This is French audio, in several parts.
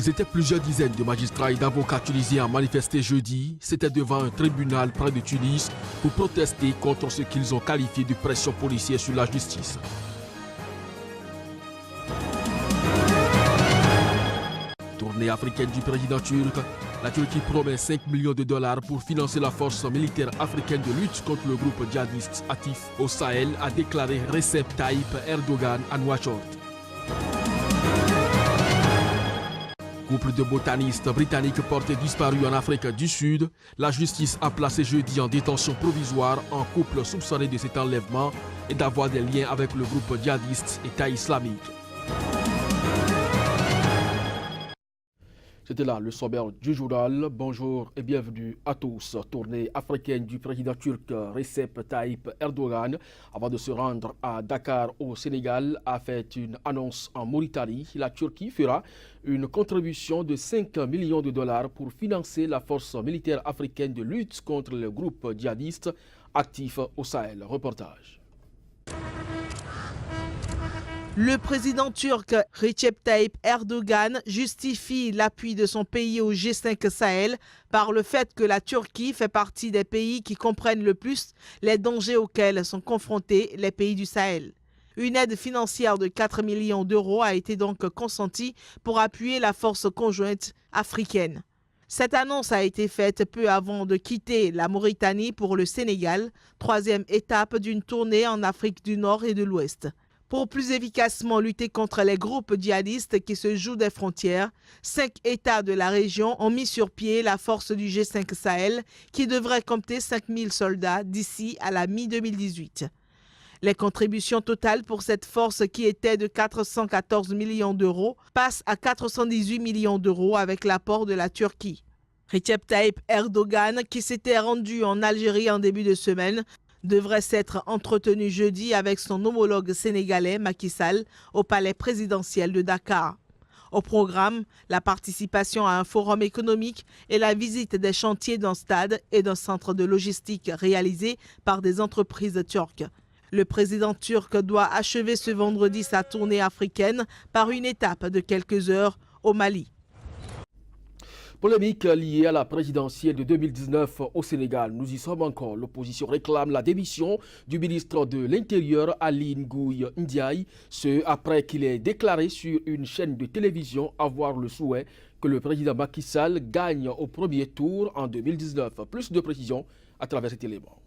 Ils étaient plusieurs dizaines de magistrats et d'avocats tunisiens à manifester jeudi. C'était devant un tribunal près de Tunis pour protester contre ce qu'ils ont qualifié de pression policière sur la justice. Tournée africaine du président turc, la Turquie promet 5 millions de dollars pour financer la force militaire africaine de lutte contre le groupe djihadiste actif au Sahel, a déclaré Recep Tayyip Erdogan à Nouakchott. Couple de botanistes britanniques portés disparus en Afrique du Sud, la justice a placé jeudi en détention provisoire un couple soupçonné de cet enlèvement et d'avoir des liens avec le groupe djihadiste État islamique. C'était là le sommaire du journal. Bonjour et bienvenue à tous. Tournée africaine du président turc Recep Tayyip Erdogan, avant de se rendre à Dakar au Sénégal, a fait une annonce en Mauritanie. La Turquie fera une contribution de 5 millions de dollars pour financer la force militaire africaine de lutte contre le groupe djihadiste actif au Sahel. Reportage. Le président turc Recep Tayyip Erdogan justifie l'appui de son pays au G5 Sahel par le fait que la Turquie fait partie des pays qui comprennent le plus les dangers auxquels sont confrontés les pays du Sahel. Une aide financière de 4 millions d'euros a été donc consentie pour appuyer la force conjointe africaine. Cette annonce a été faite peu avant de quitter la Mauritanie pour le Sénégal, troisième étape d'une tournée en Afrique du Nord et de l'Ouest. Pour plus efficacement lutter contre les groupes djihadistes qui se jouent des frontières, 5 États de la région ont mis sur pied la force du G5 Sahel qui devrait compter 5 000 soldats d'ici à la mi-2018. Les contributions totales pour cette force qui était de 414 millions d'euros passent à 418 millions d'euros avec l'apport de la Turquie. Recep Tayyip Erdogan, qui s'était rendu en Algérie en début de semaine, devrait s'être entretenu jeudi avec son homologue sénégalais Macky Sall au palais présidentiel de Dakar. Au programme, la participation à un forum économique et la visite des chantiers d'un stade et d'un centre de logistique réalisés par des entreprises turques. Le président turc doit achever ce vendredi sa tournée africaine par une étape de quelques heures au Mali. Polémique liée à la présidentielle de 2019 au Sénégal. Nous y sommes encore. L'opposition réclame la démission du ministre de l'Intérieur, Aly Ngouille Ndiaye, ce après qu'il ait déclaré sur une chaîne de télévision avoir le souhait que le président Macky Sall gagne au premier tour en 2019. Plus de précisions à travers cet élément.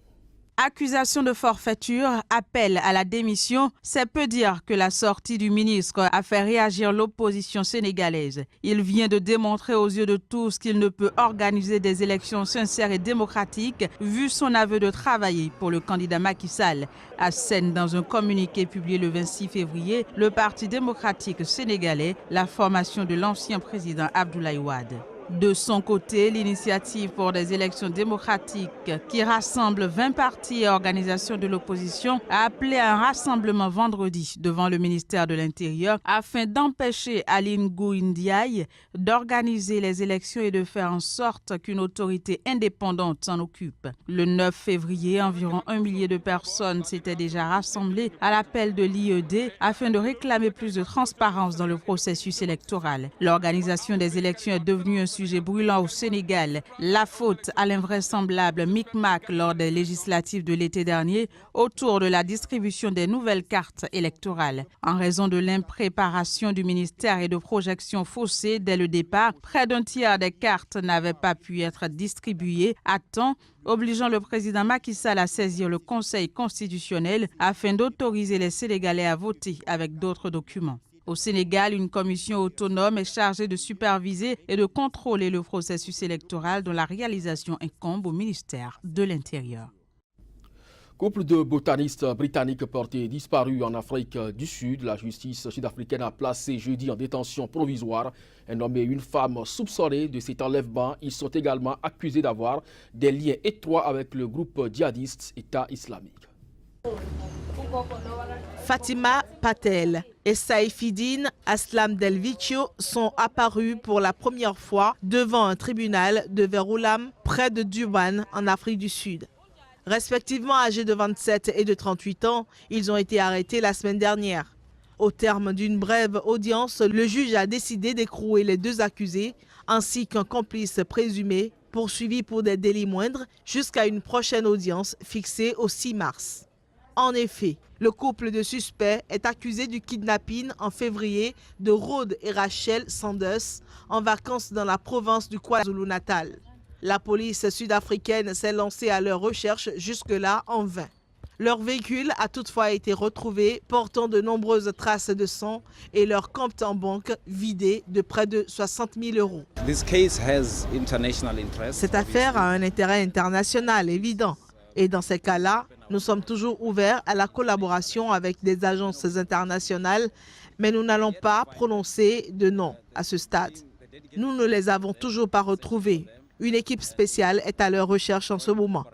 Accusation de forfaiture, appel à la démission, c'est peu dire que la sortie du ministre a fait réagir l'opposition sénégalaise. Il vient de démontrer aux yeux de tous qu'il ne peut organiser des élections sincères et démocratiques vu son aveu de travailler pour le candidat Macky Sall. Assène dans un communiqué publié le 26 février, le Parti démocratique sénégalais, la formation de l'ancien président Abdoulaye Wade. De son côté, l'initiative pour des élections démocratiques qui rassemble 20 partis et organisations de l'opposition a appelé à un rassemblement vendredi devant le ministère de l'Intérieur afin d'empêcher Aly Ngouille Ndiaye d'organiser les élections et de faire en sorte qu'une autorité indépendante s'en occupe. Le 9 février, environ 1 millier de personnes s'étaient déjà rassemblées à l'appel de l'IED afin de réclamer plus de transparence dans le processus électoral. L'organisation des élections est devenue un sujet brûlant au Sénégal. La faute à l'invraisemblable micmac lors des législatives de l'été dernier autour de la distribution des nouvelles cartes électorales. En raison de l'impréparation du ministère et de projections faussées dès le départ, près d'un tiers des cartes n'avaient pas pu être distribuées à temps, obligeant le président Macky Sall à saisir le Conseil constitutionnel afin d'autoriser les Sénégalais à voter avec d'autres documents. Au Sénégal, une commission autonome est chargée de superviser et de contrôler le processus électoral dont la réalisation incombe au ministère de l'Intérieur. Couple de botanistes britanniques portés disparus en Afrique du Sud. La justice sud-africaine a placé jeudi en détention provisoire un homme et une femme soupçonnés de cet enlèvement. Ils sont également accusés d'avoir des liens étroits avec le groupe djihadiste État islamique. Fatima Patel et Saifedean Aslam Delvicchio sont apparus pour la première fois devant un tribunal de Verulam, près de Durban, en Afrique du Sud. Respectivement âgés de 27 et de 38 ans, ils ont été arrêtés la semaine dernière. Au terme d'une brève audience, le juge a décidé d'écrouer les 2 accusés ainsi qu'un complice présumé poursuivi pour des délits moindres jusqu'à une prochaine audience fixée au 6 mars. En effet, le couple de suspects est accusé du kidnapping en février de Rhodes et Rachel Sanders en vacances dans la province du KwaZulu-Natal. La police sud-africaine s'est lancée à leur recherche jusque-là en vain. Leur véhicule a toutefois été retrouvé portant de nombreuses traces de sang et leur compte en banque vidé de près de 60 000 euros. Cette affaire a un intérêt international évident. Et dans ces cas-là, nous sommes toujours ouverts à la collaboration avec des agences internationales, mais nous n'allons pas prononcer de nom à ce stade. Nous ne les avons toujours pas retrouvés. Une équipe spéciale est à leur recherche en ce moment.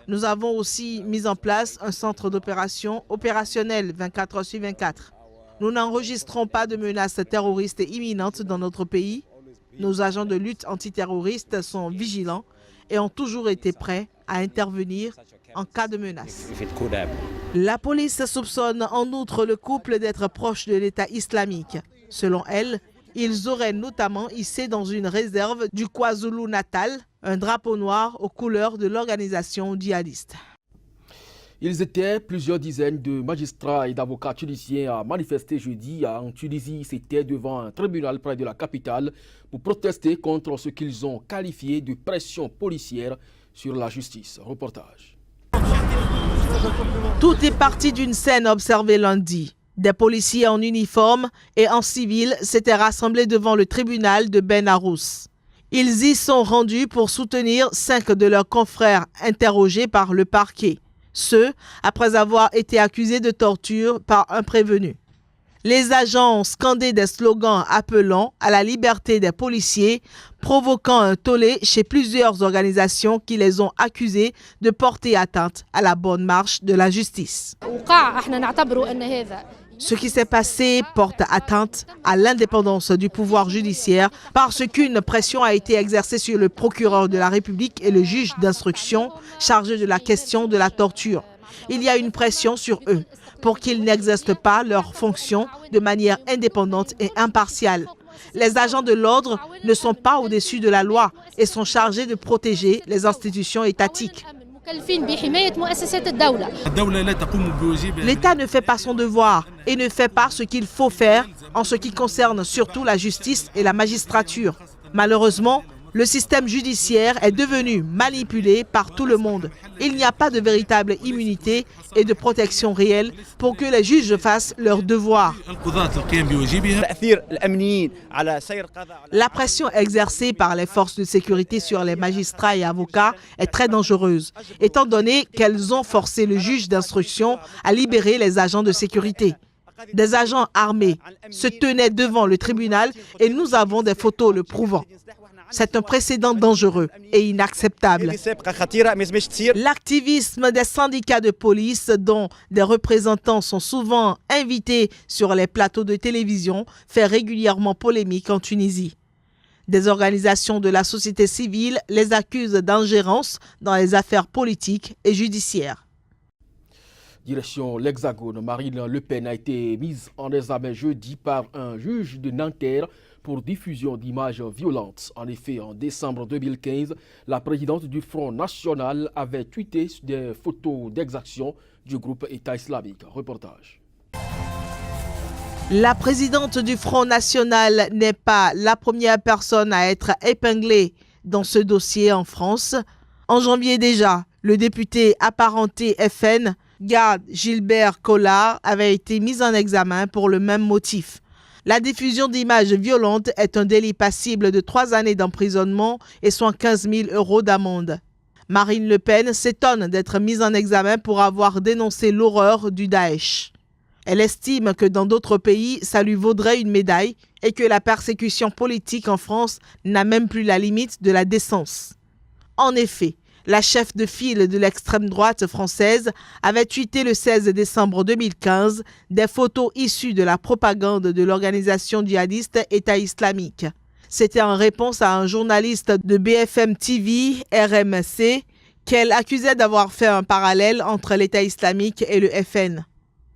Nous avons aussi mis en place un centre d'opération opérationnel 24h/24. Nous n'enregistrons pas de menaces terroristes imminentes dans notre pays. Nos agents de lutte antiterroriste sont vigilants et ont toujours été prêts à intervenir en cas de menace. La police soupçonne en outre le couple d'être proche de l'État islamique. Selon elle, ils auraient notamment hissé dans une réserve du KwaZulu-Natal un drapeau noir aux couleurs de l'organisation djihadiste. Ils étaient plusieurs dizaines de magistrats et d'avocats tunisiens à manifester jeudi en Tunisie. C'était devant un tribunal près de la capitale pour protester contre ce qu'ils ont qualifié de pression policière sur la justice. Reportage. Tout est parti d'une scène observée lundi. Des policiers en uniforme et en civil s'étaient rassemblés devant le tribunal de Ben Arous. Ils y sont rendus pour soutenir 5 de leurs confrères interrogés par le parquet. Ceux après avoir été accusés de torture par un prévenu. Les agents ont scandé des slogans appelant à la liberté des policiers, provoquant un tollé chez plusieurs organisations qui les ont accusés de porter atteinte à la bonne marche de la justice. Ce qui s'est passé porte atteinte à l'indépendance du pouvoir judiciaire parce qu'une pression a été exercée sur le procureur de la République et le juge d'instruction chargé de la question de la torture. Il y a une pression sur eux pour qu'ils n'exercent pas leurs fonctions de manière indépendante et impartiale. Les agents de l'ordre ne sont pas au-dessus de la loi et sont chargés de protéger les institutions étatiques. L'État ne fait pas son devoir et ne fait pas ce qu'il faut faire en ce qui concerne surtout la justice et la magistrature. Malheureusement, le système judiciaire est devenu manipulé par tout le monde. Il n'y a pas de véritable immunité et de protection réelle pour que les juges fassent leur devoir. La pression exercée par les forces de sécurité sur les magistrats et avocats est très dangereuse, étant donné qu'elles ont forcé le juge d'instruction à libérer les agents de sécurité. Des agents armés se tenaient devant le tribunal et nous avons des photos le prouvant. C'est un précédent dangereux et inacceptable. L'activisme des syndicats de police, dont des représentants sont souvent invités sur les plateaux de télévision, fait régulièrement polémique en Tunisie. Des organisations de la société civile les accusent d'ingérence dans les affaires politiques et judiciaires. Direction l'Hexagone, Marine Le Pen a été mise en examen jeudi par un juge de Nanterre pour diffusion d'images violentes. En effet, en décembre 2015, la présidente du Front National avait tweeté des photos d'exaction du groupe État islamique. Reportage. La présidente du Front National n'est pas la première personne à être épinglée dans ce dossier en France. En janvier déjà, le député apparenté FN, Gad Gilbert Collard, avait été mis en examen pour le même motif. La diffusion d'images violentes est un délit passible de 3 années d'emprisonnement et 115 000 € d'amende. Marine Le Pen s'étonne d'être mise en examen pour avoir dénoncé l'horreur du Daesh. Elle estime que dans d'autres pays, ça lui vaudrait une médaille et que la persécution politique en France n'a même plus la limite de la décence. En effet, la chef de file de l'extrême droite française avait tweeté le 16 décembre 2015 des photos issues de la propagande de l'organisation djihadiste État islamique. C'était en réponse à un journaliste de BFM TV, RMC, qu'elle accusait d'avoir fait un parallèle entre l'État islamique et le FN.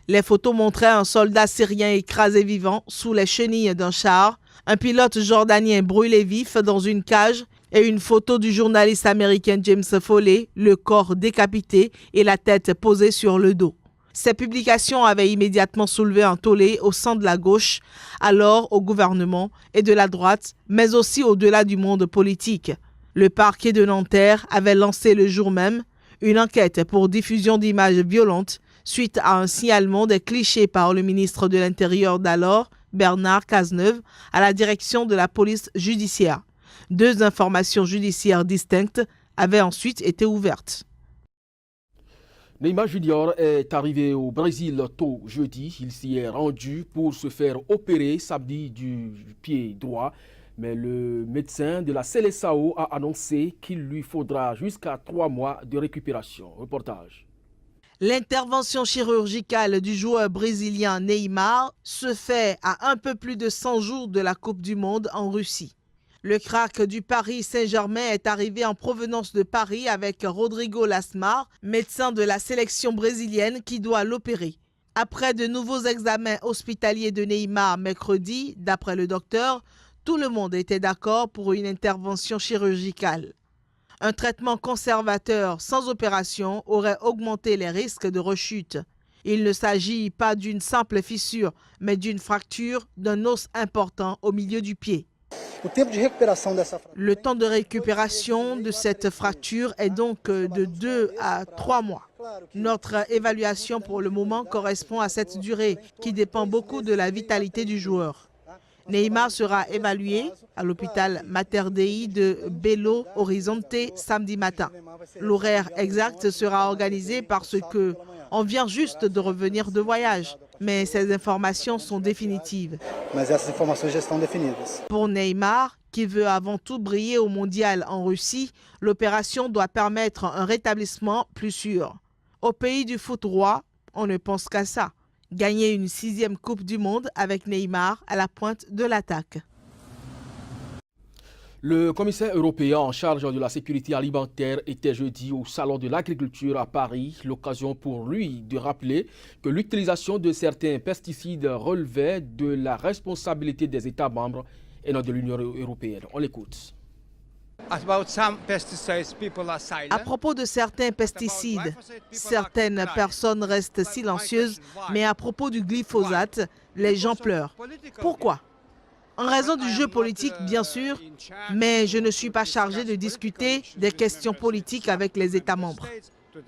Les photos montraient un soldat syrien écrasé vivant sous les chenilles d'un char, un pilote jordanien brûlé vif dans une cage et une photo du journaliste américain James Foley, le corps décapité et la tête posée sur le dos. Ces publications avaient immédiatement soulevé un tollé au sein de la gauche, alors au gouvernement, et de la droite, mais aussi au-delà du monde politique. Le parquet de Nanterre avait lancé le jour même une enquête pour diffusion d'images violentes suite à un signalement des clichés par le ministre de l'Intérieur d'alors, Bernard Cazeneuve, à la direction de la police judiciaire. 2 informations judiciaires distinctes avaient ensuite été ouvertes. Neymar Junior est arrivé au Brésil tôt jeudi. Il s'y est rendu pour se faire opérer samedi du pied droit. Mais le médecin de la Seleção a annoncé qu'il lui faudra jusqu'à 3 mois de récupération. Reportage. L'intervention chirurgicale du joueur brésilien Neymar se fait à un peu plus de 100 jours de la Coupe du Monde en Russie. Le crack du Paris Saint-Germain est arrivé en provenance de Paris avec Rodrigo Lasmar, médecin de la sélection brésilienne qui doit l'opérer. Après de nouveaux examens hospitaliers de Neymar mercredi, d'après le docteur, tout le monde était d'accord pour une intervention chirurgicale. Un traitement conservateur sans opération aurait augmenté les risques de rechute. Il ne s'agit pas d'une simple fissure, mais d'une fracture d'un os important au milieu du pied. Le temps de récupération de cette fracture est donc de 2 à 3 mois. Notre évaluation pour le moment correspond à cette durée qui dépend beaucoup de la vitalité du joueur. Neymar sera évalué à l'hôpital Mater Dei de Belo Horizonte samedi matin. L'horaire exact sera organisé parce qu'on vient juste de revenir de voyage. Mais ces informations sont définitives. Pour Neymar, qui veut avant tout briller au mondial en Russie, l'opération doit permettre un rétablissement plus sûr. Au pays du foot roi, on ne pense qu'à ça. Gagner une 6e Coupe du Monde avec Neymar à la pointe de l'attaque. Le commissaire européen en charge de la sécurité alimentaire était jeudi au Salon de l'agriculture à Paris, l'occasion pour lui de rappeler que l'utilisation de certains pesticides relevait de la responsabilité des États membres et non de l'Union européenne. On l'écoute. À propos de certains pesticides, certaines personnes restent silencieuses, mais à propos du glyphosate, les gens pleurent. Pourquoi ? En raison du jeu politique, bien sûr, mais je ne suis pas chargé de discuter des questions politiques avec les États membres.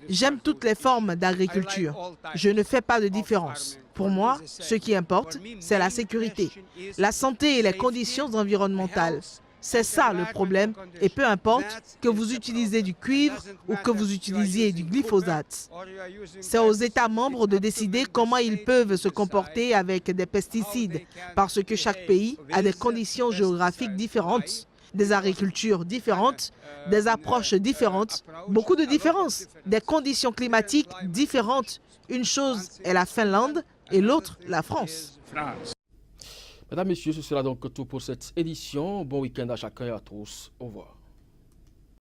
J'aime toutes les formes d'agriculture. Je ne fais pas de différence. Pour moi, ce qui importe, c'est la sécurité, la santé et les conditions environnementales. C'est ça le problème, et peu importe que vous utilisez du cuivre ou que vous utilisiez du glyphosate. C'est aux États membres de décider comment ils peuvent se comporter avec des pesticides, parce que chaque pays a des conditions géographiques différentes, des agricultures différentes, des approches différentes, beaucoup de différences, des conditions climatiques différentes. Une chose est la Finlande et l'autre la France. Mesdames, Messieurs, ce sera donc tout pour cette édition. Bon week-end à chacun et à tous. Au revoir.